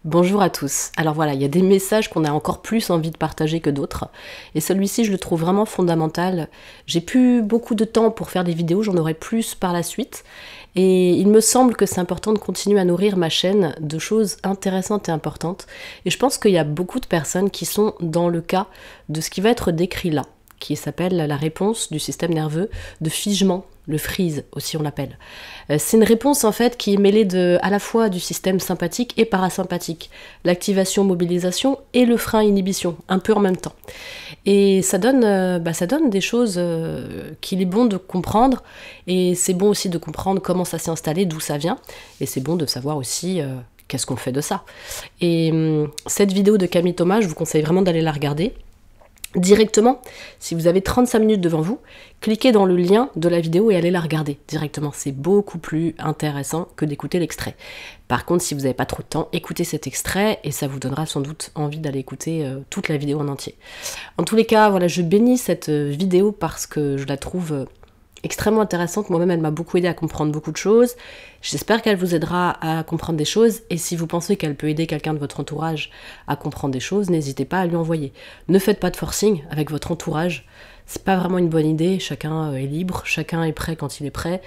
Bonjour à tous. Alors voilà, il y a des messages qu'on a encore plus envie de partager que d'autres. Et celui-ci, je le trouve vraiment fondamental. J'ai plus beaucoup de temps pour faire des vidéos, j'en aurai plus par la suite. Et il me semble que c'est important de continuer à nourrir ma chaîne de choses intéressantes et importantes. Et je pense qu'il y a beaucoup de personnes qui sont dans le cas de ce qui va être décrit là, qui s'appelle la réponse du système nerveux de figement, le freeze aussi on l'appelle. C'est une réponse en fait qui est mêlée à la fois du système sympathique et parasympathique, l'activation-mobilisation et le frein-inhibition, un peu en même temps. Et ça donne des choses qu'il est bon de comprendre, et c'est bon aussi de comprendre comment ça s'est installé, d'où ça vient, et c'est bon de savoir aussi qu'est-ce qu'on fait de ça. Et cette vidéo de Camille Thomas, je vous conseille vraiment d'aller la regarder. Directement, si vous avez 35 minutes devant vous, cliquez dans le lien de la vidéo et allez la regarder directement. C'est beaucoup plus intéressant que d'écouter l'extrait. Par contre, si vous n'avez pas trop de temps, écoutez cet extrait et ça vous donnera sans doute envie d'aller écouter toute la vidéo en entier. En tous les cas, voilà, je bénis cette vidéo parce que je la trouve extrêmement intéressante. Moi-même, elle m'a beaucoup aidé à comprendre beaucoup de choses. J'espère qu'elle vous aidera à comprendre des choses. Et si vous pensez qu'elle peut aider quelqu'un de votre entourage à comprendre des choses, n'hésitez pas à lui envoyer. Ne faites pas de forcing avec votre entourage. C'est pas vraiment une bonne idée. Chacun est libre, chacun est prêt quand il est prêt.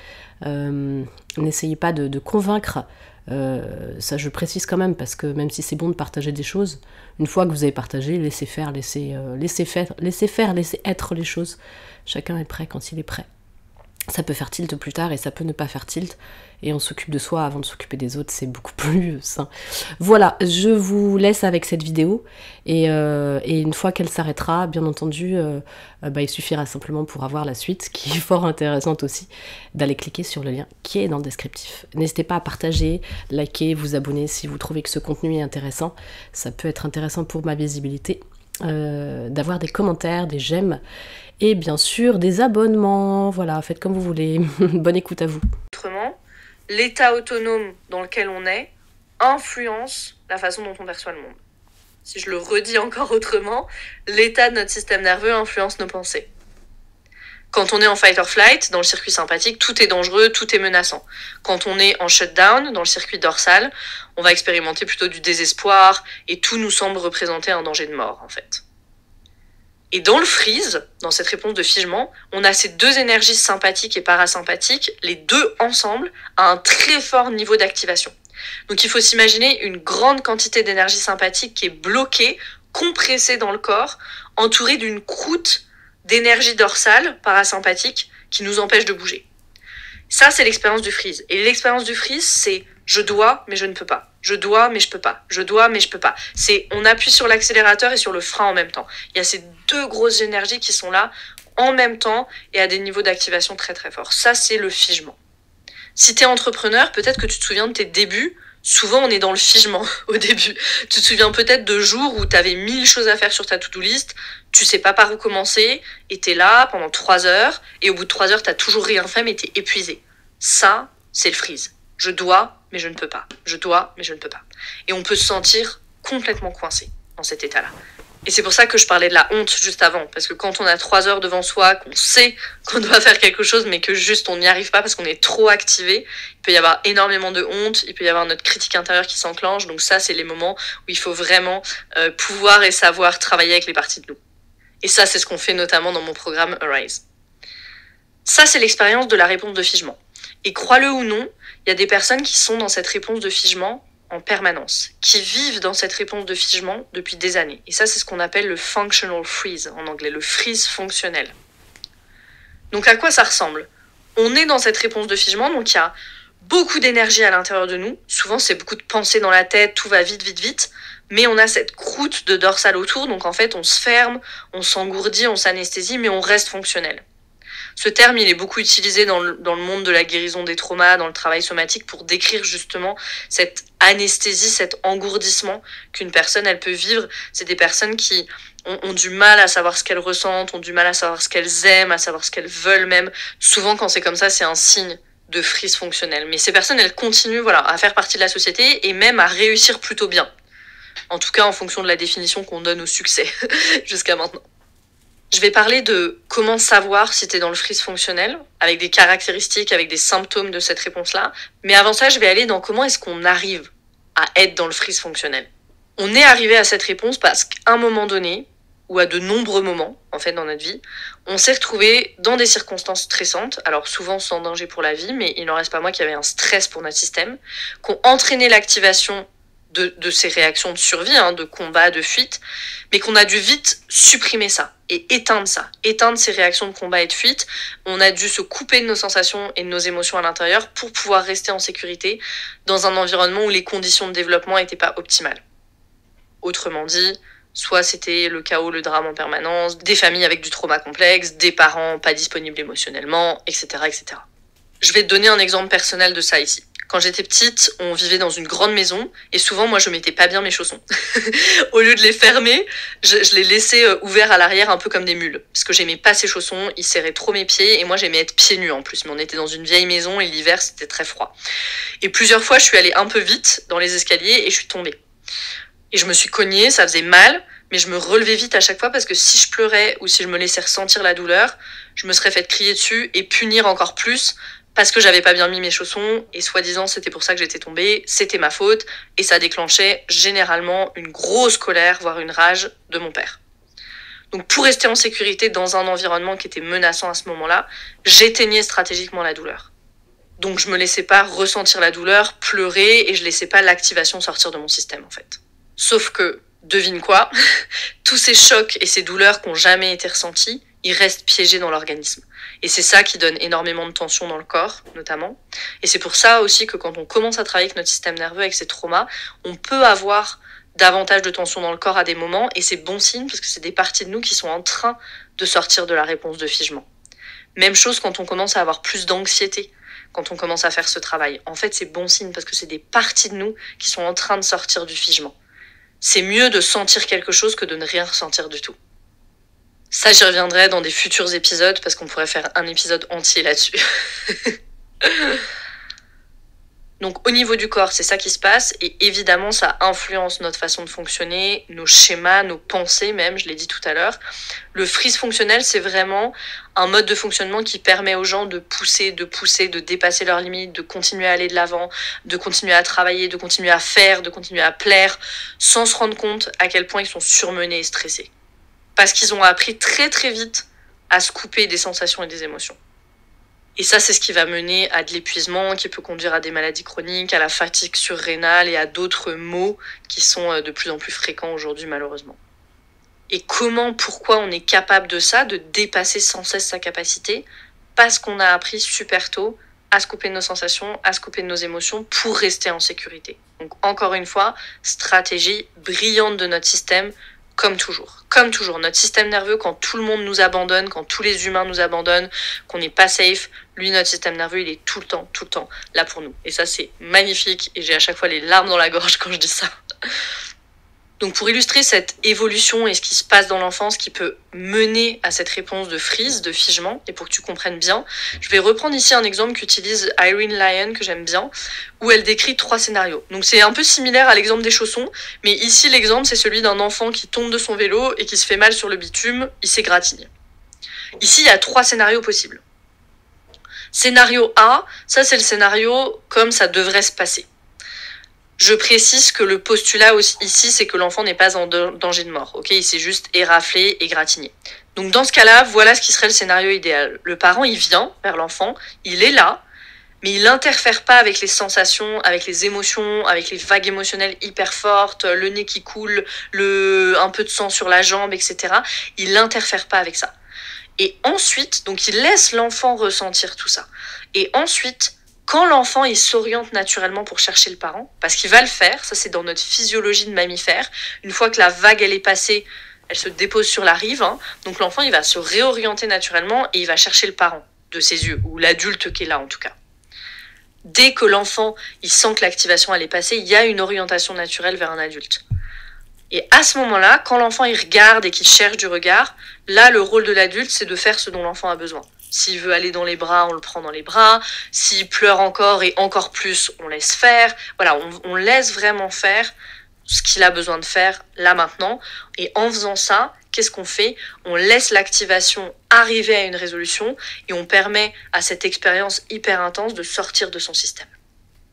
N'essayez pas de convaincre. Ça, je précise quand même, parce que même si c'est bon de partager des choses, une fois que vous avez partagé, laissez faire, laissez être les choses. Chacun est prêt quand il est prêt. Ça peut faire tilt plus tard et ça peut ne pas faire tilt. Et on s'occupe de soi avant de s'occuper des autres, c'est beaucoup plus sain. Voilà, je vous laisse avec cette vidéo. Et une fois qu'elle s'arrêtera, bien entendu, il suffira simplement pour avoir la suite, qui est fort intéressante aussi, d'aller cliquer sur le lien qui est dans le descriptif. N'hésitez pas à partager, liker, vous abonner si vous trouvez que ce contenu est intéressant. Ça peut être intéressant pour ma visibilité. D'avoir des commentaires, des j'aime et bien sûr des abonnements. Voilà, faites comme vous voulez. Bonne écoute à vous. Autrement, l'état autonome dans lequel on est influence la façon dont on perçoit le monde. Si je le redis encore autrement, l'état de notre système nerveux influence nos pensées. Quand on est en fight or flight, dans le circuit sympathique, tout est dangereux, tout est menaçant. Quand on est en shutdown, dans le circuit dorsal, on va expérimenter plutôt du désespoir et tout nous semble représenter un danger de mort, en fait. Et dans le freeze, dans cette réponse de figement, on a ces deux énergies sympathiques et parasympathiques, les deux ensemble, à un très fort niveau d'activation. Donc il faut s'imaginer une grande quantité d'énergie sympathique qui est bloquée, compressée dans le corps, entourée d'une croûte d'énergie dorsale, parasympathique, qui nous empêche de bouger. Ça, c'est l'expérience du freeze. Et l'expérience du freeze, c'est je dois, mais je ne peux pas. Je dois, mais je peux pas. Je dois, mais je peux pas. C'est on appuie sur l'accélérateur et sur le frein en même temps. Il y a ces deux grosses énergies qui sont là en même temps et à des niveaux d'activation très très forts. Ça, c'est le figement. Si tu es entrepreneur, peut-être que tu te souviens de tes débuts. Souvent, on est dans le figement au début. Tu te souviens peut-être de jours où tu avais 1000 choses à faire sur ta to-do list, tu sais pas par où commencer, et tu es là pendant 3 heures, et au bout de 3 heures, tu n'as toujours rien fait, mais tu es épuisé. Ça, c'est le freeze. Je dois, mais je ne peux pas. Je dois, mais je ne peux pas. Et on peut se sentir complètement coincé dans cet état-là. Et c'est pour ça que je parlais de la honte juste avant. Parce que quand on a 3 heures devant soi, qu'on sait qu'on doit faire quelque chose, mais que juste on n'y arrive pas parce qu'on est trop activé, il peut y avoir énormément de honte, il peut y avoir notre critique intérieure qui s'enclenche. Donc ça, c'est les moments où il faut vraiment pouvoir et savoir travailler avec les parties de nous. Et ça, c'est ce qu'on fait notamment dans mon programme Arise. Ça, c'est l'expérience de la réponse de figement. Et crois-le ou non, il y a des personnes qui sont dans cette réponse de figement en permanence, qui vivent dans cette réponse de figement depuis des années. Et ça, c'est ce qu'on appelle le functional freeze en anglais, le freeze fonctionnel. Donc à quoi ça ressemble? On est dans cette réponse de figement, donc il y a beaucoup d'énergie à l'intérieur de nous. Souvent, c'est beaucoup de pensées dans la tête, tout va vite, vite, vite. Mais on a cette croûte de dorsale autour, donc en fait, on se ferme, on s'engourdit, on s'anesthésie, mais on reste fonctionnel. Ce terme, il est beaucoup utilisé dans le monde de la guérison des traumas, dans le travail somatique, pour décrire justement cette anesthésie, cet engourdissement qu'une personne, elle peut vivre. C'est des personnes qui ont du mal à savoir ce qu'elles ressentent, ont du mal à savoir ce qu'elles aiment, à savoir ce qu'elles veulent même. Souvent, quand c'est comme ça, c'est un signe de freeze fonctionnel. Mais ces personnes, elles continuent à faire partie de la société et même à réussir plutôt bien. En tout cas, en fonction de la définition qu'on donne au succès jusqu'à maintenant. Je vais parler de comment savoir si tu es dans le freeze fonctionnel, avec des caractéristiques, avec des symptômes de cette réponse-là. Mais avant ça, je vais aller dans comment est-ce qu'on arrive à être dans le freeze fonctionnel. On est arrivé à cette réponse parce qu'à un moment donné, ou à de nombreux moments, en fait, dans notre vie, on s'est retrouvé dans des circonstances stressantes, alors souvent sans danger pour la vie, mais il n'en reste pas moins qu'il y avait un stress pour notre système, qui ont entraîné l'activation de ces réactions de survie, de combat, de fuite, mais qu'on a dû vite supprimer ça et éteindre ça, éteindre ces réactions de combat et de fuite. On a dû se couper de nos sensations et de nos émotions à l'intérieur pour pouvoir rester en sécurité dans un environnement où les conditions de développement n'étaient pas optimales. Autrement dit, soit c'était le chaos, le drame en permanence, des familles avec du trauma complexe, des parents pas disponibles émotionnellement, etc., etc. Je vais te donner un exemple personnel de ça ici. Quand j'étais petite, on vivait dans une grande maison et souvent, moi, je mettais pas bien mes chaussons. Au lieu de les fermer, je les laissais ouverts à l'arrière un peu comme des mules. Parce que j'aimais pas ces chaussons, ils serraient trop mes pieds et moi, j'aimais être pieds nus en plus. Mais on était dans une vieille maison et l'hiver, c'était très froid. Et plusieurs fois, je suis allée un peu vite dans les escaliers et je suis tombée. Et je me suis cognée, ça faisait mal, mais je me relevais vite à chaque fois parce que si je pleurais ou si je me laissais ressentir la douleur, je me serais fait crier dessus et punir encore plus parce que j'avais pas bien mis mes chaussons et soi-disant c'était pour ça que j'étais tombée, c'était ma faute et ça déclenchait généralement une grosse colère, voire une rage de mon père. Donc pour rester en sécurité dans un environnement qui était menaçant à ce moment-là, j'éteignais stratégiquement la douleur. Donc je me laissais pas ressentir la douleur, pleurer et je laissais pas l'activation sortir de mon système en fait. Sauf que, devine quoi, tous ces chocs et ces douleurs qui n'ont jamais été ressentis, ils restent piégés dans l'organisme. Et c'est ça qui donne énormément de tension dans le corps, notamment. Et c'est pour ça aussi que quand on commence à travailler avec notre système nerveux, avec ses traumas, on peut avoir davantage de tension dans le corps à des moments, et c'est bon signe parce que c'est des parties de nous qui sont en train de sortir de la réponse de figement. Même chose quand on commence à avoir plus d'anxiété, quand on commence à faire ce travail. En fait, c'est bon signe parce que c'est des parties de nous qui sont en train de sortir du figement. C'est mieux de sentir quelque chose que de ne rien ressentir du tout. Ça, j'y reviendrai dans des futurs épisodes parce qu'on pourrait faire un épisode entier là-dessus. Donc au niveau du corps, c'est ça qui se passe et évidemment ça influence notre façon de fonctionner, nos schémas, nos pensées même, je l'ai dit tout à l'heure. Le freeze fonctionnel, c'est vraiment un mode de fonctionnement qui permet aux gens de pousser, de dépasser leurs limites, de continuer à aller de l'avant, de continuer à travailler, de continuer à faire, de continuer à plaire, sans se rendre compte à quel point ils sont surmenés et stressés. Parce qu'ils ont appris très très vite à se couper des sensations et des émotions. Et ça, c'est ce qui va mener à de l'épuisement, qui peut conduire à des maladies chroniques, à la fatigue surrénale et à d'autres maux qui sont de plus en plus fréquents aujourd'hui, malheureusement. Et pourquoi on est capable de ça, de dépasser sans cesse sa capacité? Parce qu'on a appris super tôt à se couper de nos sensations, à se couper de nos émotions pour rester en sécurité. Donc encore une fois, stratégie brillante de notre système, comme toujours. Comme toujours, notre système nerveux, quand tout le monde nous abandonne, quand tous les humains nous abandonnent, qu'on n'est pas safe, lui, notre système nerveux, il est tout le temps là pour nous. Et ça, c'est magnifique et j'ai à chaque fois les larmes dans la gorge quand je dis ça. Donc pour illustrer cette évolution et ce qui se passe dans l'enfance qui peut mener à cette réponse de freeze, de figement, et pour que tu comprennes bien, je vais reprendre ici un exemple qu'utilise Irene Lyon, que j'aime bien, où elle décrit 3 scénarios. Donc c'est un peu similaire à l'exemple des chaussons, mais ici l'exemple c'est celui d'un enfant qui tombe de son vélo et qui se fait mal sur le bitume, il s'égratigne. Ici il y a 3 scénarios possibles. Scénario A, ça c'est le scénario comme ça devrait se passer. Je précise que le postulat ici, c'est que l'enfant n'est pas en danger de mort. Ok, il s'est juste éraflé, égratigné. Donc dans ce cas-là, voilà ce qui serait le scénario idéal. Le parent, il vient vers l'enfant, il est là, mais il n'interfère pas avec les sensations, avec les émotions, avec les vagues émotionnelles hyper fortes, le nez qui coule, un peu de sang sur la jambe, etc. Il n'interfère pas avec ça. Et ensuite, donc il laisse l'enfant ressentir tout ça. Et ensuite, quand l'enfant il s'oriente naturellement pour chercher le parent, parce qu'il va le faire, ça c'est dans notre physiologie de mammifère, une fois que la vague elle est passée, elle se dépose sur la rive, donc l'enfant il va se réorienter naturellement et il va chercher le parent de ses yeux, ou l'adulte qui est là en tout cas. Dès que l'enfant il sent que l'activation elle est passée, il y a une orientation naturelle vers un adulte. Et à ce moment-là, quand l'enfant il regarde et qu'il cherche du regard, là le rôle de l'adulte c'est de faire ce dont l'enfant a besoin. S'il veut aller dans les bras, on le prend dans les bras. S'il pleure encore et encore plus, on laisse faire. Voilà, on laisse vraiment faire ce qu'il a besoin de faire là maintenant. Et en faisant ça, qu'est-ce qu'on fait? On laisse l'activation arriver à une résolution et on permet à cette expérience hyper intense de sortir de son système.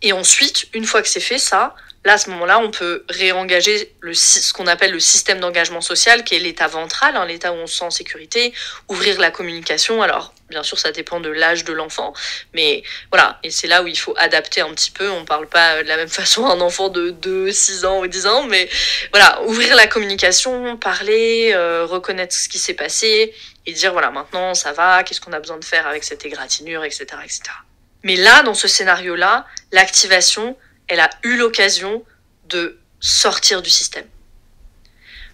Et ensuite, une fois que c'est fait ça, Là, à ce moment-là, on peut réengager ce qu'on appelle le système d'engagement social, qui est l'état ventral, hein, l'état où on se sent en sécurité, ouvrir la communication. Alors, bien sûr, ça dépend de l'âge de l'enfant, mais voilà, et c'est là où il faut adapter un petit peu. On ne parle pas de la même façon à un enfant de 2, 6 ans ou 10 ans, mais voilà, ouvrir la communication, parler, reconnaître ce qui s'est passé, et dire, voilà, maintenant, ça va, qu'est-ce qu'on a besoin de faire avec cette égratignure, etc., etc. Mais là, dans ce scénario-là, l'activation, elle a eu l'occasion de sortir du système.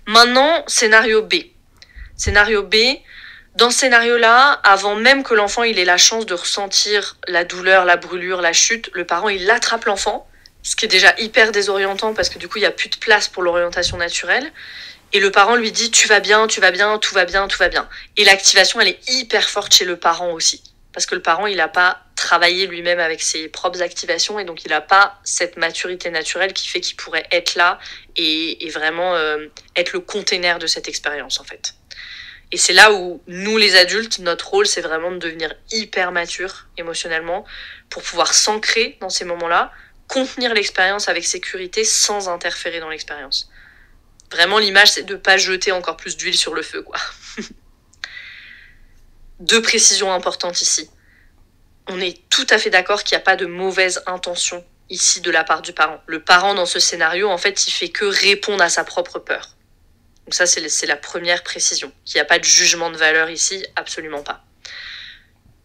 Maintenant, scénario B. Scénario B, dans ce scénario-là, avant même que l'enfant il ait la chance de ressentir la douleur, la brûlure, la chute, le parent il attrape l'enfant, ce qui est déjà hyper désorientant parce que du coup il n'y a plus de place pour l'orientation naturelle. Et le parent lui dit tu vas bien, tout va bien, tout va bien. Et l'activation elle est hyper forte chez le parent aussi. Parce que le parent, il n'a pas travaillé lui-même avec ses propres activations et donc il n'a pas cette maturité naturelle qui fait qu'il pourrait être là et vraiment être le container de cette expérience en fait. Et c'est là où nous les adultes, notre rôle, c'est vraiment de devenir hyper mature émotionnellement pour pouvoir s'ancrer dans ces moments-là, contenir l'expérience avec sécurité sans interférer dans l'expérience. Vraiment, l'image, c'est de ne pas jeter encore plus d'huile sur le feu, quoi. 2 précisions importantes ici. On est tout à fait d'accord qu'il n'y a pas de mauvaise intention ici de la part du parent. Le parent dans ce scénario, en fait, il fait que répondre à sa propre peur. Donc ça, c'est la première précision. Qu'il n'y a pas de jugement de valeur ici, absolument pas.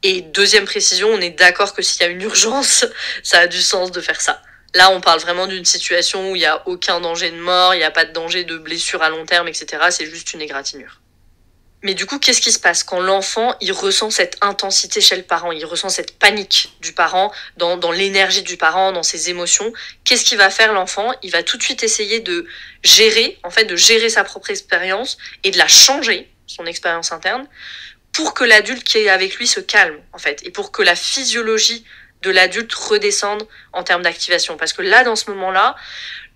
Et 2e précision, on est d'accord que s'il y a une urgence, ça a du sens de faire ça. Là, on parle vraiment d'une situation où il n'y a aucun danger de mort, il n'y a pas de danger de blessure à long terme, etc. C'est juste une égratignure. Mais du coup, qu'est-ce qui se passe quand l'enfant, il ressent cette intensité chez le parent, il ressent cette panique du parent, dans l'énergie du parent, dans ses émotions? Qu'est-ce qu'il va faire l'enfant? Il va tout de suite essayer de gérer sa propre expérience et de la changer, son expérience interne, pour que l'adulte qui est avec lui se calme, en fait, et pour que la physiologie de l'adulte redescende en termes d'activation. Parce que là, dans ce moment-là,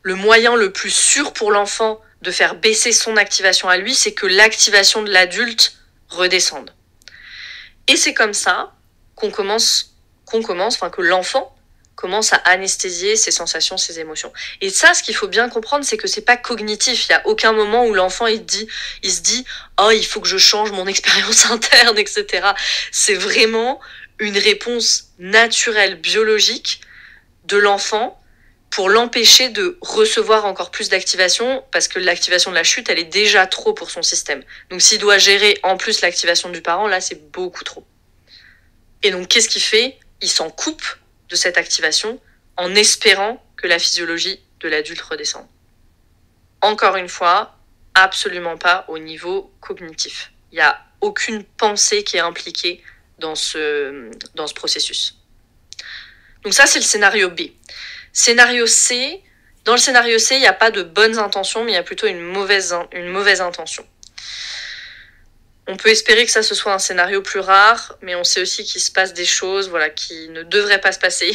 le moyen le plus sûr pour l'enfant de faire baisser son activation à lui, c'est que l'activation de l'adulte redescende. Et c'est comme ça que l'enfant commence à anesthésier ses sensations, ses émotions. Et ça, ce qu'il faut bien comprendre, c'est que c'est pas cognitif. Il n'y a aucun moment où l'enfant il se dit « Oh, il faut que je change mon expérience interne, etc. » C'est vraiment une réponse naturelle, biologique de l'enfant pour l'empêcher de recevoir encore plus d'activation, parce que l'activation de la chute, elle est déjà trop pour son système. Donc s'il doit gérer en plus l'activation du parent, là, c'est beaucoup trop. Et donc, qu'est-ce qu'il fait? Il s'en coupe de cette activation en espérant que la physiologie de l'adulte redescende. Encore une fois, absolument pas au niveau cognitif. Il n'y a aucune pensée qui est impliquée dans ce processus. Donc ça, c'est le scénario B. Scénario C, dans le scénario C, il n'y a pas de bonnes intentions, mais il y a plutôt une mauvaise intention. On peut espérer que ça ce soit un scénario plus rare, mais on sait aussi qu'il se passe des choses qui ne devraient pas se passer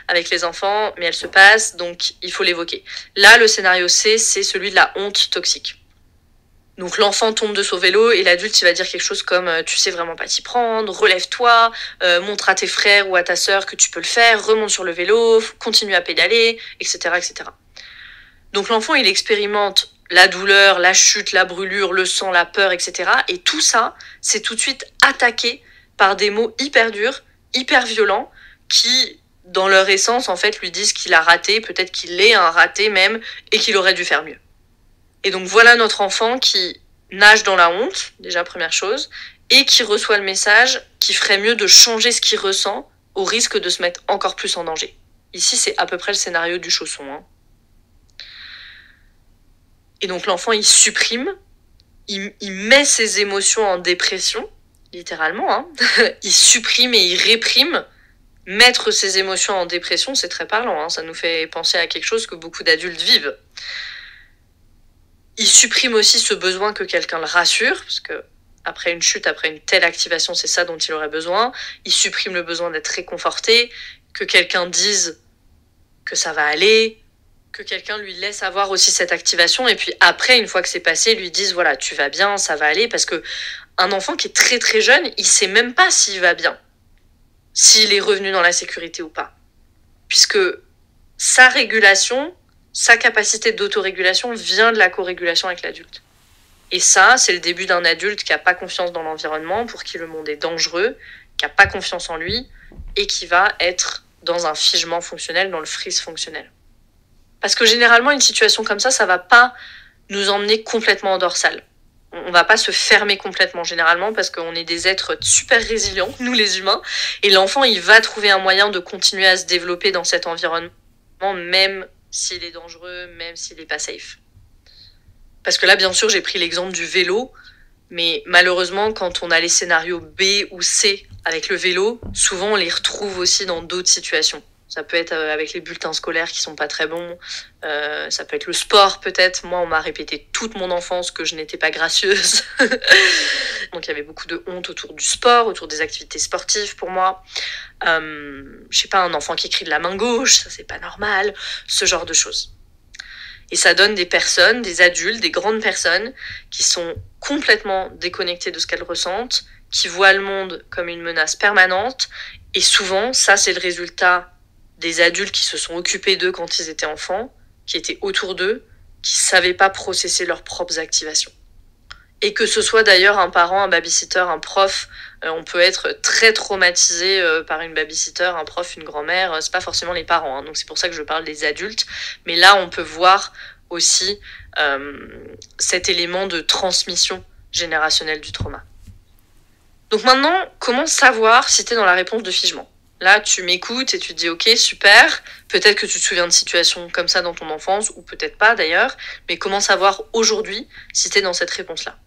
avec les enfants, mais elles se passent, donc il faut l'évoquer. Là, le scénario C, c'est celui de la honte toxique. Donc l'enfant tombe de son vélo et l'adulte il va dire quelque chose comme tu sais vraiment pas t'y prendre, relève-toi, montre à tes frères ou à ta sœur que tu peux le faire, remonte sur le vélo, continue à pédaler, etc., etc. Donc l'enfant il expérimente la douleur, la chute, la brûlure, le sang, la peur, etc. Et tout ça, c'est tout de suite attaqué par des mots hyper durs, hyper violents, qui dans leur essence en fait lui disent qu'il a raté, peut-être qu'il est un raté même, et qu'il aurait dû faire mieux. Et donc voilà notre enfant qui nage dans la honte, déjà première chose, et qui reçoit le message qu'il ferait mieux de changer ce qu'il ressent au risque de se mettre encore plus en danger. Ici, c'est à peu près le scénario du chausson. Et donc l'enfant, il supprime, il met ses émotions en dépression, littéralement. Il supprime et il réprime. Mettre ses émotions en dépression, c'est très parlant. Ça nous fait penser à quelque chose que beaucoup d'adultes vivent. Il supprime aussi ce besoin que quelqu'un le rassure, parce que après une chute, après une telle activation, c'est ça dont il aurait besoin. Il supprime le besoin d'être réconforté, que quelqu'un dise que ça va aller, que quelqu'un lui laisse avoir aussi cette activation, et puis après, une fois que c'est passé, lui dise voilà, tu vas bien, ça va aller, parce que un enfant qui est très très jeune, il sait même pas s'il va bien, s'il est revenu dans la sécurité ou pas, puisque sa régulation, sa capacité d'autorégulation vient de la co-régulation avec l'adulte. Et ça, c'est le début d'un adulte qui n'a pas confiance dans l'environnement, pour qui le monde est dangereux, qui n'a pas confiance en lui, et qui va être dans un figement fonctionnel, dans le freeze fonctionnel. Parce que généralement, une situation comme ça va pas nous emmener complètement en dorsale. On va pas se fermer complètement généralement, parce qu'on est des êtres super résilients, nous les humains, et l'enfant, il va trouver un moyen de continuer à se développer dans cet environnement, même s'il est dangereux, même s'il n'est pas safe. Parce que là, bien sûr, j'ai pris l'exemple du vélo, mais malheureusement, quand on a les scénarios B ou C avec le vélo, souvent on les retrouve aussi dans d'autres situations. Ça peut être avec les bulletins scolaires qui sont pas très bons, ça peut être le sport peut-être. Moi, on m'a répété toute mon enfance que je n'étais pas gracieuse. Donc il y avait beaucoup de honte autour du sport, autour des activités sportives pour moi. Je sais pas, un enfant qui écrit de la main gauche, ça c'est pas normal, ce genre de choses. Et ça donne des personnes, des adultes, des grandes personnes qui sont complètement déconnectées de ce qu'elles ressentent, qui voient le monde comme une menace permanente. Et souvent, ça, c'est le résultat des adultes qui se sont occupés d'eux quand ils étaient enfants, qui étaient autour d'eux, qui ne savaient pas processer leurs propres activations. Et que ce soit d'ailleurs un parent, un babysitter, un prof, on peut être très traumatisé par une babysitter, un prof, une grand-mère, c'est pas forcément les parents, hein, donc c'est pour ça que je parle des adultes. Mais là, on peut voir aussi cet élément de transmission générationnelle du trauma. Donc maintenant, comment savoir si tu es dans la réponse de figement ? Là, tu m'écoutes et tu te dis « Ok, super, peut-être que tu te souviens de situations comme ça dans ton enfance, ou peut-être pas d'ailleurs, mais comment savoir aujourd'hui si tu es dans cette réponse-là »